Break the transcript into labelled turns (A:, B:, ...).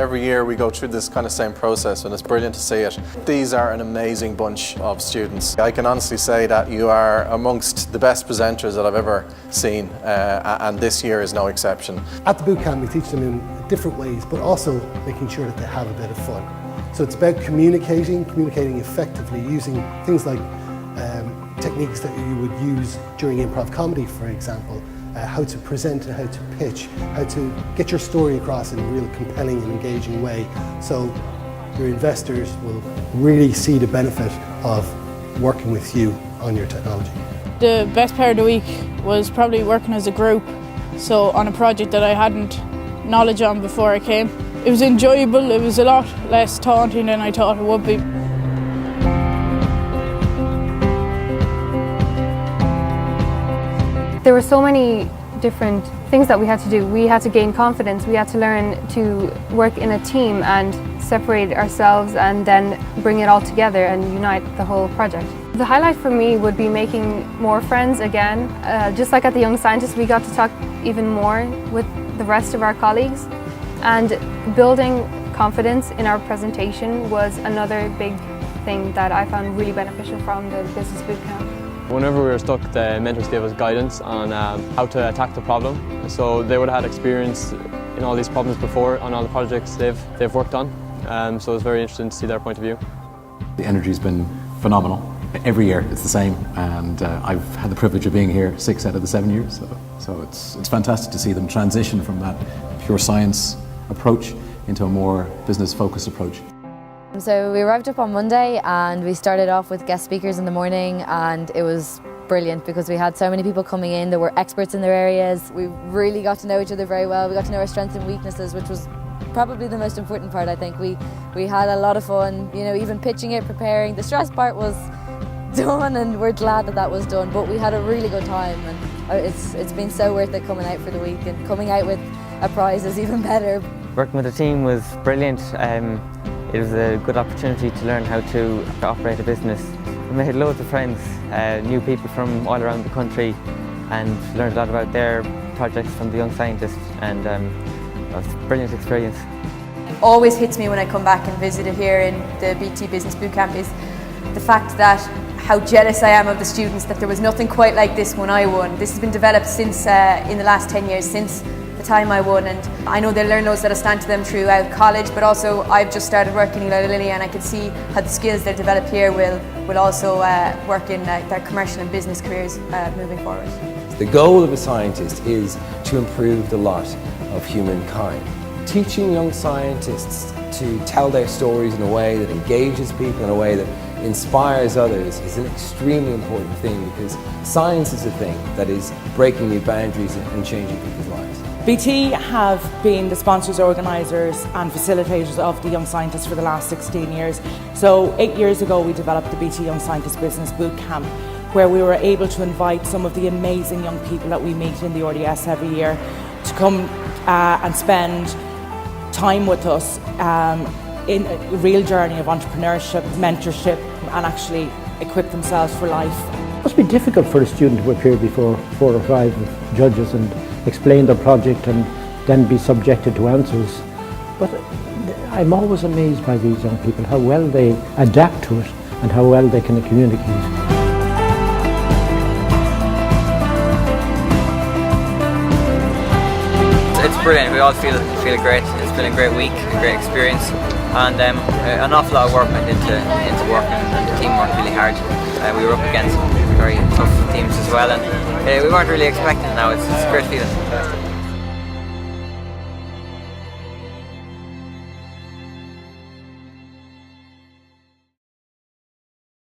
A: Every year we go through this kind of same process, and it's brilliant to see it. These are an amazing bunch of students. I can honestly say that you are amongst the best presenters that I've ever seen, and this year is no exception.
B: At the bootcamp we teach them in different ways, but also making sure that they have a bit of fun. So it's about communicating effectively, using things like techniques that you would use during improv comedy, for example. How to present and how to pitch, how to get your story across in a real compelling and engaging way, so your investors will really see the benefit of working with you on your technology.
C: The best part of the week was probably working as a group, so on a project that I hadn't knowledge on before I came. It was enjoyable, it was a lot less daunting than I thought it would be.
D: There were so many different things that we had to do. We had to gain confidence, we had to learn to work in a team and separate ourselves and then bring it all together and unite the whole project. The highlight for me would be making more friends again. Just like at the Young Scientists, we got to talk even more with the rest of our colleagues, and building confidence in our presentation was another big thing that I found really beneficial from the Business Bootcamp.
E: Whenever we were stuck, the mentors gave us guidance on how to attack the problem. So they would have had experience in all these problems before on all the projects they've worked on. So it was very interesting to see their point of view.
F: The energy's been phenomenal. Every year it's the same, and I've had the privilege of being here 6 out of the 7 years. So it's fantastic to see them transition from that pure science approach into a more business-focused approach.
G: So we arrived up on Monday and we started off with guest speakers in the morning, and it was brilliant because we had so many people coming in that were experts in their areas. We really got to know each other very well. We got to know our strengths and weaknesses, which was probably the most important part, I think. We had a lot of fun, you know, even pitching it, preparing. The stress part was done and we're glad that that was done, but we had a really good time, and it's been so worth it coming out for the week, and coming out with a prize is even better.
H: Working with the team was brilliant. It was a good opportunity to learn how to operate a business. We made loads of friends, new people from all around the country, and learned a lot about their projects from the Young Scientists, and it was a brilliant experience.
I: It always hits me when I come back and visit it here in the BT Business Bootcamp is the fact that how jealous I am of the students that there was nothing quite like this when I won. This has been developed since in the last 10 years, since the time I won, and I know they'll learn those that'll stand to them throughout college, but also I've just started working in Eli Lilly, and I can see how the skills they'll develop here will also work in their commercial and business careers moving forward.
J: The goal of a scientist is to improve the lot of humankind. Teaching young scientists to tell their stories in a way that engages people, in a way that inspires others, is an extremely important thing, because science is a thing that is breaking new boundaries and changing people's lives.
K: BT have been the sponsors, organisers and facilitators of the Young Scientists for the last 16 years. So 8 years ago we developed the BT Young Scientist Business Bootcamp, where we were able to invite some of the amazing young people that we meet in the RDS every year to come and spend time with us in a real journey of entrepreneurship, mentorship, and actually equip themselves for life.
L: It must be difficult for a student to appear before 4 or 5 judges and explain their project and then be subjected to answers. But I'm always amazed by these young people, how well they adapt to it and how well they can communicate.
M: It's brilliant. We all feel great. It's been a great week, a great experience, and an awful lot of work went into working and the team worked really hard. We were up against some very tough teams as well, and we weren't really expecting it now. It's a great feeling.